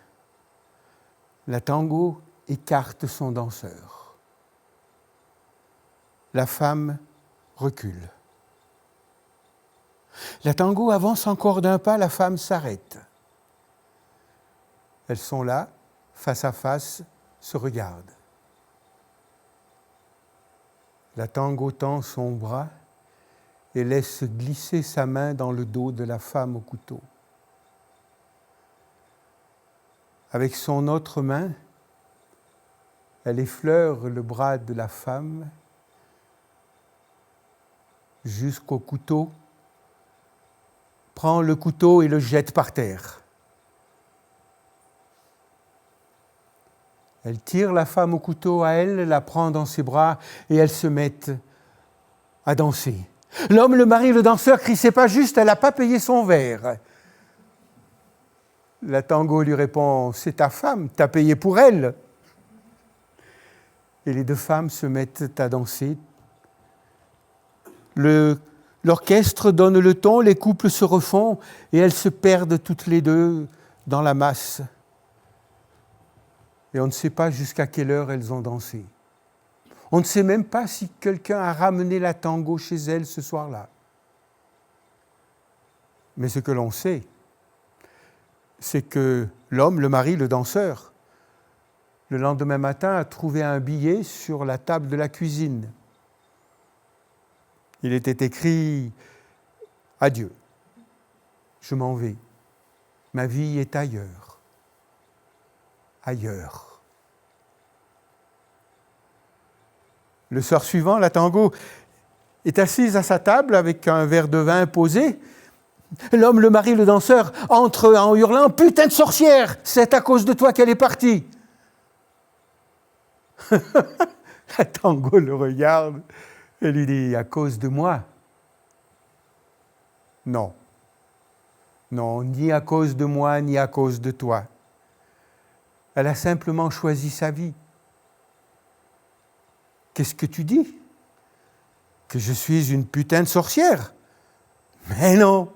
La tango écarte son danseur. La femme recule. La tango avance encore d'un pas, la femme s'arrête. Elles sont là, face à face, se regardent. La tango tend son bras et laisse glisser sa main dans le dos de la femme au couteau. Avec son autre main, elle effleure le bras de la femme jusqu'au couteau, prend le couteau et le jette par terre. Elle tire la femme au couteau à elle, la prend dans ses bras et elles se mettent à danser. L'homme, le mari, le danseur crient « c'est pas juste, elle n'a pas payé son verre ». La tango lui répond « c'est ta femme, t'as payé pour elle ». Et les deux femmes se mettent à danser. L'orchestre donne le ton, les couples se refont et elles se perdent toutes les deux dans la masse. Et on ne sait pas jusqu'à quelle heure elles ont dansé. On ne sait même pas si quelqu'un a ramené la tango chez elles ce soir-là. Mais ce que l'on sait, c'est que l'homme, le mari, le danseur, le lendemain matin a trouvé un billet sur la table de la cuisine. Il était écrit « Adieu, je m'en vais, ma vie est ailleurs. » Ailleurs. Le soir suivant, la tango est assise à sa table avec un verre de vin posé. L'homme, le mari, le danseur entre en hurlant « Putain de sorcière, c'est à cause de toi qu'elle est partie !» La tango le regarde et lui dit « À cause de moi ?» Non. Non, ni à cause de moi, ni à cause de toi. Elle a simplement choisi sa vie. Qu'est-ce que tu dis? Que je suis une putain de sorcière? Mais non.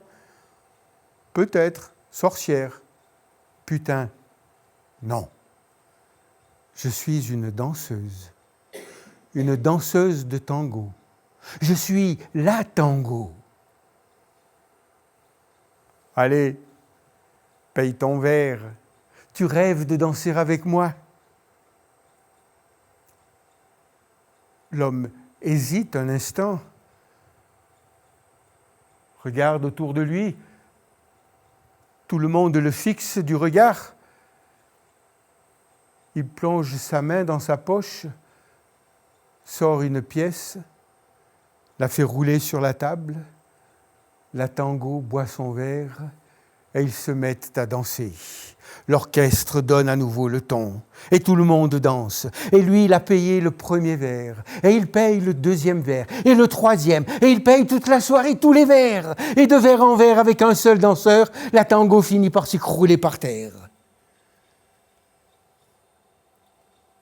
Peut-être, sorcière. Putain, non. Je suis une danseuse de tango. Je suis la tango. Allez, paye ton verre. Tu rêves de danser avec moi? L'homme hésite un instant, regarde autour de lui, tout le monde le fixe du regard. Il plonge sa main dans sa poche, sort une pièce, la fait rouler sur la table. La tango boit son verre et ils se mettent à danser. L'orchestre donne à nouveau le ton et tout le monde danse. Et lui, il a payé le premier verre et il paye le deuxième verre et le troisième et il paye toute la soirée tous les verres. Et de verre en verre avec un seul danseur, la tango finit par s'écrouler par terre.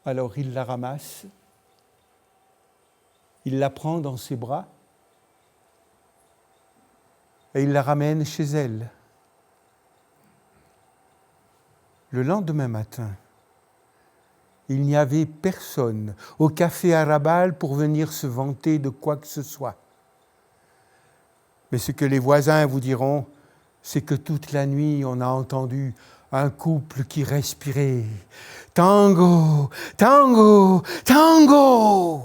Alors il la ramasse, il la prend dans ses bras et il la ramène chez elle. Le lendemain matin, il n'y avait personne au café Arrabal pour venir se vanter de quoi que ce soit. Mais ce que les voisins vous diront, c'est que toute la nuit, on a entendu un couple qui respirait « Tango, tango, tango !»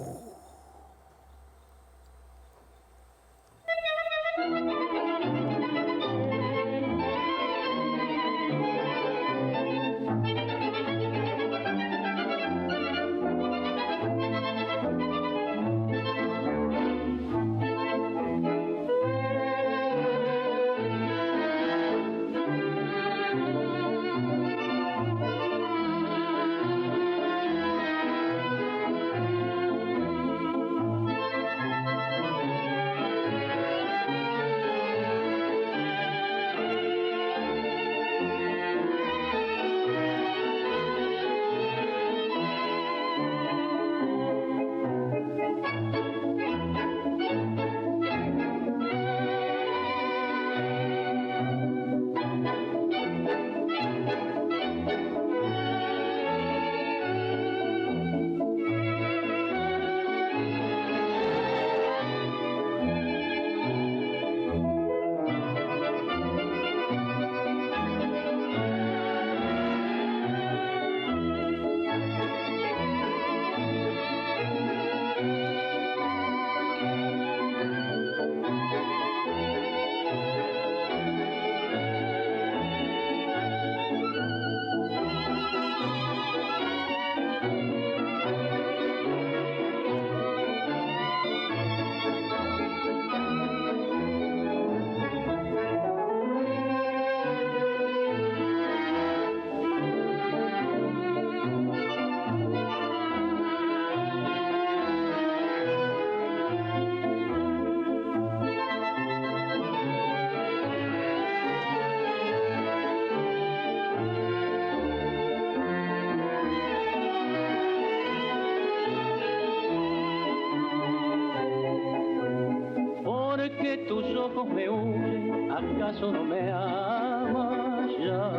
ojos me huyen, ¿acaso no me amas ya?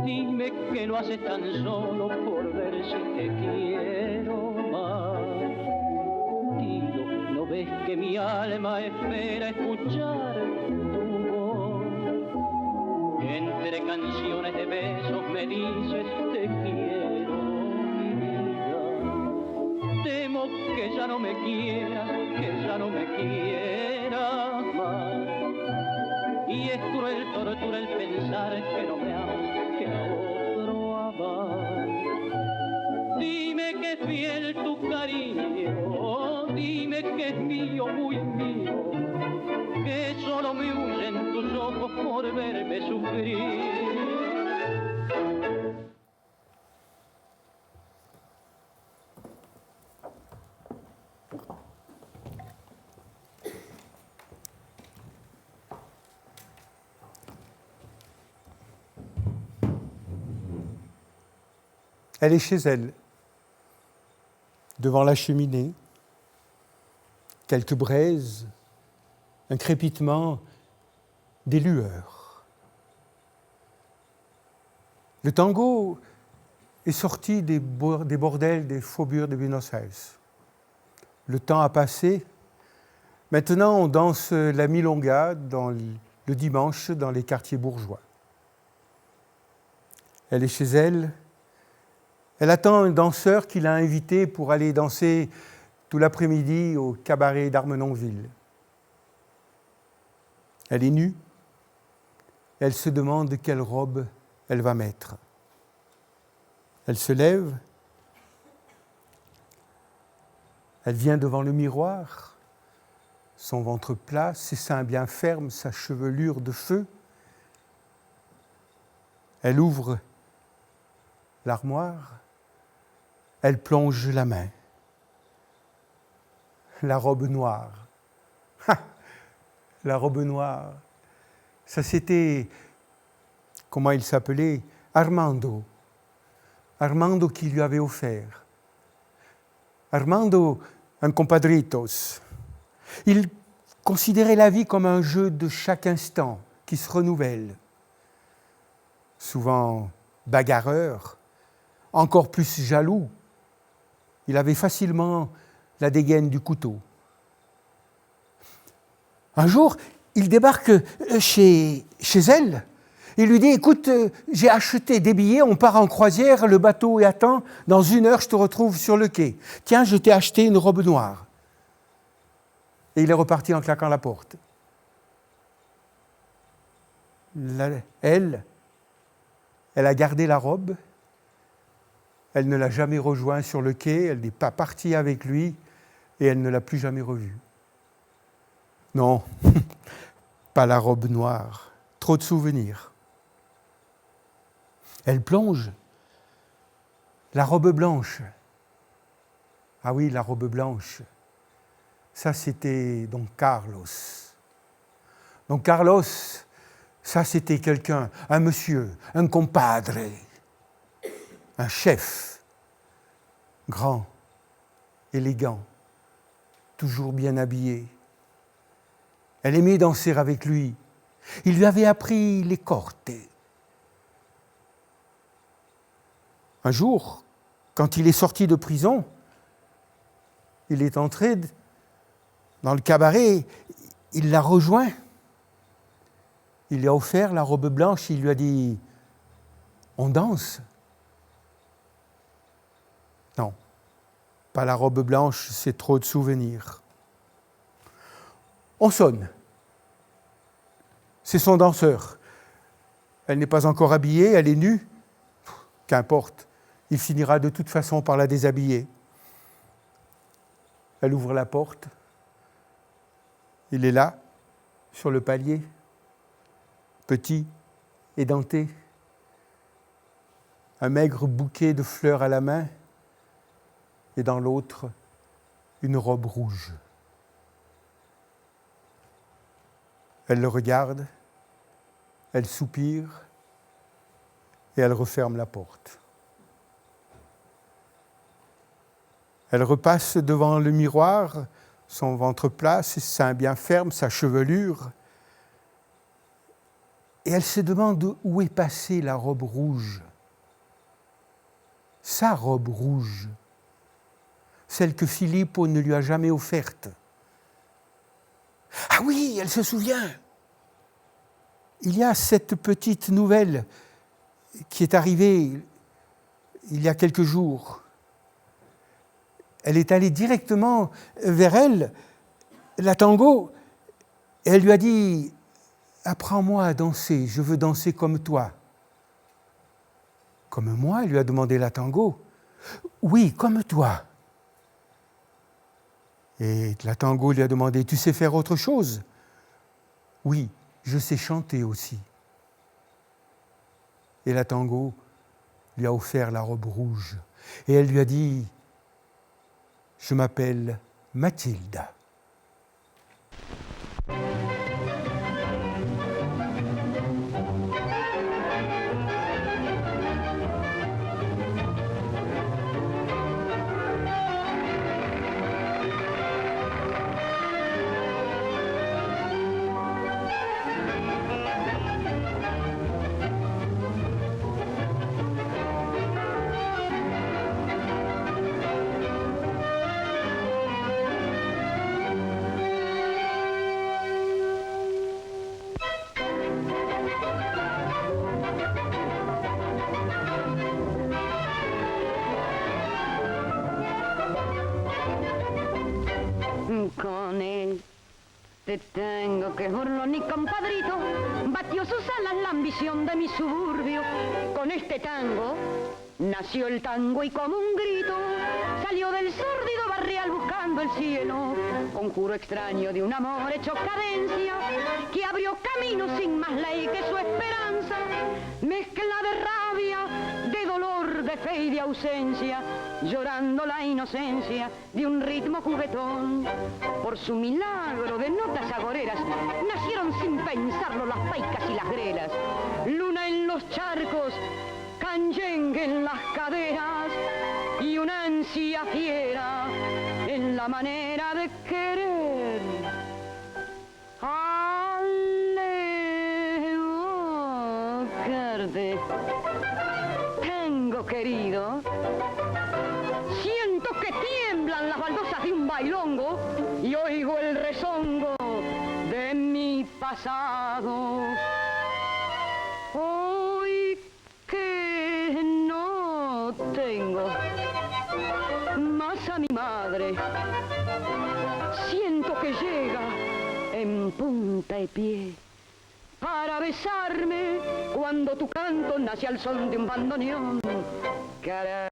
Dime que lo haces tan solo por ver si te quiero más. Dilo, ¿no ves que mi alma espera escuchar tu voz? Entre canciones de besos me dices te quiero, mi vida. Temo que ya no me quieras, que ya no me quieras más. Y es cruel tortura el pensar que no me amas, que a otro amas. Dime que es fiel tu cariño, dime que es mío, muy mío, que solo me huyen tus ojos por verme sufrir. Elle est chez elle, devant la cheminée, quelques braises, un crépitement, des lueurs. Le tango est sorti des bordels, des faubourgs de Buenos Aires. Le temps a passé. Maintenant, on danse la milonga le dimanche dans les quartiers bourgeois. Elle est chez elle. Elle attend un danseur qui l'a invité pour aller danser tout l'après-midi au cabaret d'Armenonville. Elle est nue. Elle se demande quelle robe elle va mettre. Elle se lève. Elle vient devant le miroir, son ventre plat, ses seins bien fermes, sa chevelure de feu. Elle ouvre l'armoire. Elle plonge la main. La robe noire. La robe noire. Ça, c'était, comment il s'appelait? Armando. Armando qui lui avait offert. Armando, un compadritos. Il considérait la vie comme un jeu de chaque instant qui se renouvelle. Souvent bagarreur, encore plus jaloux. Il avait facilement la dégaine du couteau. Un jour, il débarque chez elle. Il lui dit, écoute, j'ai acheté des billets, on part en croisière, le bateau est à temps, dans 1 heure, je te retrouve sur le quai. Tiens, je t'ai acheté une robe noire. Et il est reparti en claquant la porte. Elle a gardé la robe. Elle ne l'a jamais rejoint sur le quai, elle n'est pas partie avec lui et elle ne l'a plus jamais revu. Non, pas la robe noire, trop de souvenirs. Elle plonge. La robe blanche. Ah oui, la robe blanche. Ça, c'était Don Carlos. Don Carlos, ça, c'était quelqu'un, un monsieur, un compadre. Un chef, grand, élégant, toujours bien habillé. Elle aimait danser avec lui. Il lui avait appris les cortes. Un jour, quand il est sorti de prison, il est entré dans le cabaret, il l'a rejoint. Il lui a offert la robe blanche, il lui a dit « On danse ?» Non, pas la robe blanche, c'est trop de souvenirs. On sonne. C'est son danseur. Elle n'est pas encore habillée, elle est nue. Qu'importe, il finira de toute façon par la déshabiller. Elle ouvre la porte. Il est là, sur le palier, petit, édenté, un maigre bouquet de fleurs à la main, et dans l'autre, une robe rouge. Elle le regarde, elle soupire et elle referme la porte. Elle repasse devant le miroir son ventre plat, ses seins bien fermes, sa chevelure. Et elle se demande où est passée la robe rouge. Sa robe rouge, celle que Filippo ne lui a jamais offerte. Ah oui, elle se souvient. Il y a cette petite nouvelle qui est arrivée il y a quelques jours. Elle est allée directement vers elle, la tango, et elle lui a dit « Apprends-moi à danser, je veux danser comme toi. » « Comme moi ?» lui a demandé la tango. « Oui, comme toi. » Et la tango lui a demandé « Tu sais faire autre chose ?»« Oui, je sais chanter aussi. » Et la tango lui a offert la robe rouge. Et elle lui a dit « Je m'appelle Mathilda. » Con él te tengo que burlón y compadrito, batió sus alas la ambición de mi suburbio. Con este tango nació el tango y como un grito salió del sórdido barrial buscando el cielo. Conjuro extraño de un amor hecho cadencia que abrió camino sin más ley que su esperanza. Mezcla de rabia, de dolor, de fe y de ausencia, llorando la inocencia de un ritmo juguetón. Por su milagro de notas agoreras nacieron sin pensarlo las paicas y las grelas. Luna en los charcos, canyengue en las caderas y una ansia fiera en la manera de querer. Alevocarte, tango querido. Siento que tiemblan las baldosas de un bailongo y oigo el rezongo de mi pasado. Hoy que no tengo más a mi madre, siento que llega en punta de pie para besarme cuando tu canto nace al son de un bandoneón. Cara,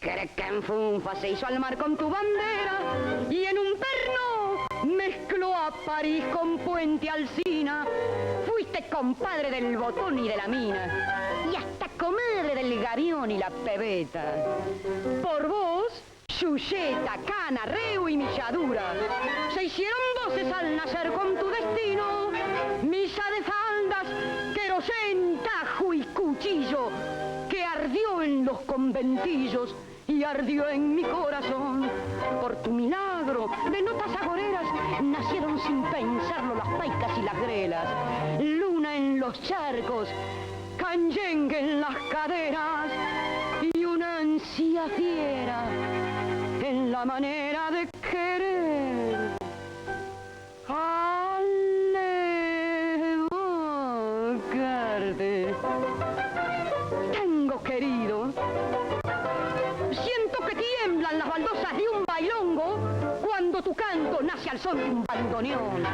Carecanfunfa se hizo al mar con tu bandera y en un perno mezcló a París con Puente Alsina. Fuiste compadre del botón y de la mina y hasta comadre del gavión y la pebeta. Por vos, Chucheta, Cana, Reu y Milladura se hicieron voces al nacer con tu destino. Misa de faldas, querosén, tajo y cuchillo que ardió en los conventillos y ardió en mi corazón. Por tu milagro de notas agoreras nacieron sin pensarlo las paicas y las grelas. Luna en los charcos, canyengue en las caderas y una ansia fiera en la manera de querer. Alevocarte, tango querido. Siento que tiemblan las baldosas de un bailongo cuando tu canto nace al son de un bandoneón.